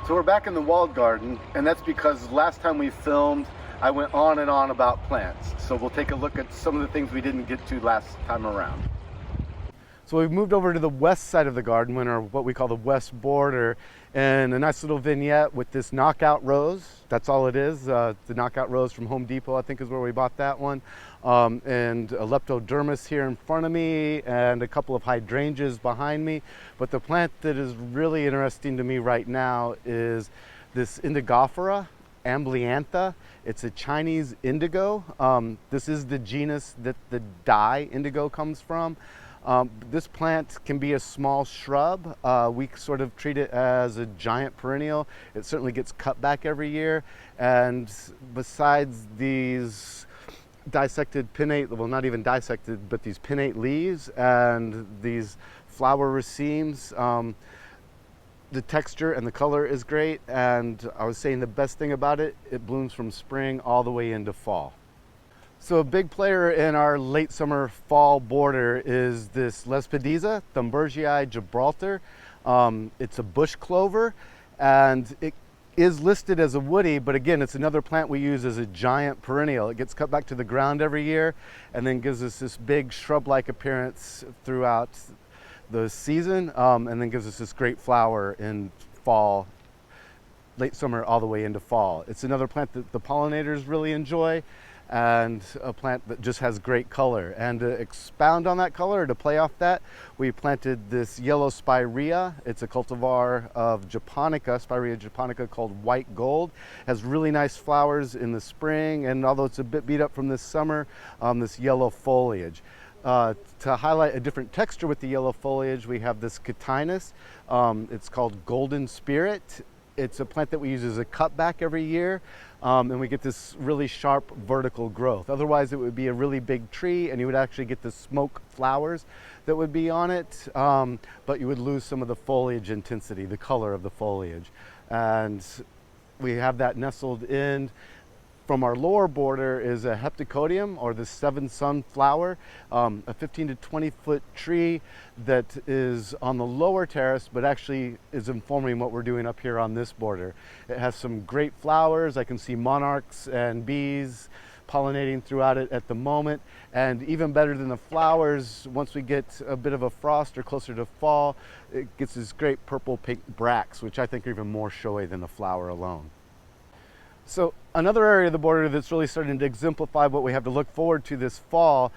So we're back in the walled garden, and that's because last time we filmed, I went on and on about plants. So we'll take a look at some of the things we didn't get to last time around. So we've moved over to the west side of the garden, or what we call the west border, and a nice little vignette with this knockout rose. That's all it is. The knockout rose from Home Depot, I think, is where we bought that one. And a Leptodermis here in front of me, and a couple of hydrangeas behind me. But the plant that is really interesting to me right now is this Indigofera, AMBLYANTHA. It's a Chinese indigo. This is the genus that the dye indigo comes from. This plant can be a small shrub. We sort of treat it as a giant perennial. It certainly gets cut back every year. And besides these dissected pinnate, well, not even dissected, but these pinnate leaves and these flower racemes, the texture and the color is great. And I was saying the best thing about it, it blooms from spring all the way into fall. So a big player in our late summer fall border is this Lespedeza, THUNBERGII Gibraltar. It's a bush clover, and it is listed as a woody, but again, it's another plant we use as a giant perennial. It gets cut back to the ground every year and then gives us this big shrub-like appearance throughout the season, and then gives us this great flower in fall, late summer all the way into fall. It's another plant that the pollinators really enjoy, and a plant that just has great color. And to expound on that color, to play off that, we planted this yellow Spiraea. It's a cultivar of Japonica, Spiraea japonica, called white gold. Has really nice flowers in the spring, and although it's a bit beat up from this summer, this yellow foliage. To highlight a different texture with the yellow foliage, we have this Cotinus. It's called Golden Spirit. It's a plant that we use as a cutback every year, and we get this really sharp vertical growth. Otherwise, it would be a really big tree, and you would actually get the smoke flowers that would be on it, but you would lose some of the foliage intensity, the color of the foliage. And we have that nestled in. From our lower border is a Heptacodium, or the seven sun flower, a 15 to 20 foot tree that is on the lower terrace, but actually is informing what we're doing up here on this border. It has some great flowers. I can see monarchs and bees pollinating throughout it at the moment. And even better than the flowers, once we get a bit of a frost or closer to fall, it gets these great purple pink bracts, which I think are even more showy than the flower alone. So another area of the border that's really starting to exemplify what we have to look forward to this fall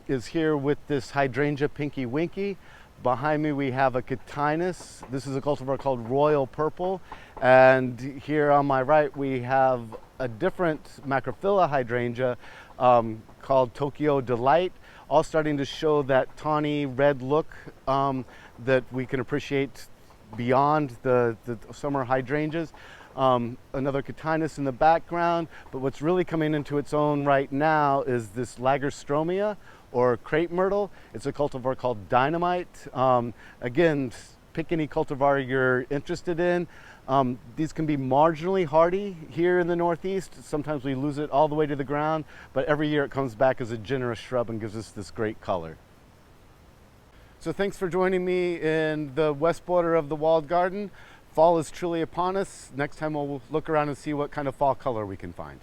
is here with this Hydrangea Pinky Winky. Behind me we have a Cotinus. This is a cultivar called Royal Purple. And here on my right we have a different macrophylla hydrangea called Tokyo Delight, all starting to show that tawny red look that we can appreciate beyond the summer hydrangeas. Another Cotinus in the background, but what's really coming into its own right now is this Lagerstroemia, or crepe myrtle. It's a cultivar called Dynamite. Again, pick any cultivar you're interested in. These can be marginally hardy here in the Northeast. Sometimes we lose it all the way to the ground, but every year it comes back as a generous shrub and gives us this great color. So thanks for joining me in the west border of the walled garden. Fall is truly upon us. Next time we'll look around and see what kind of fall color we can find.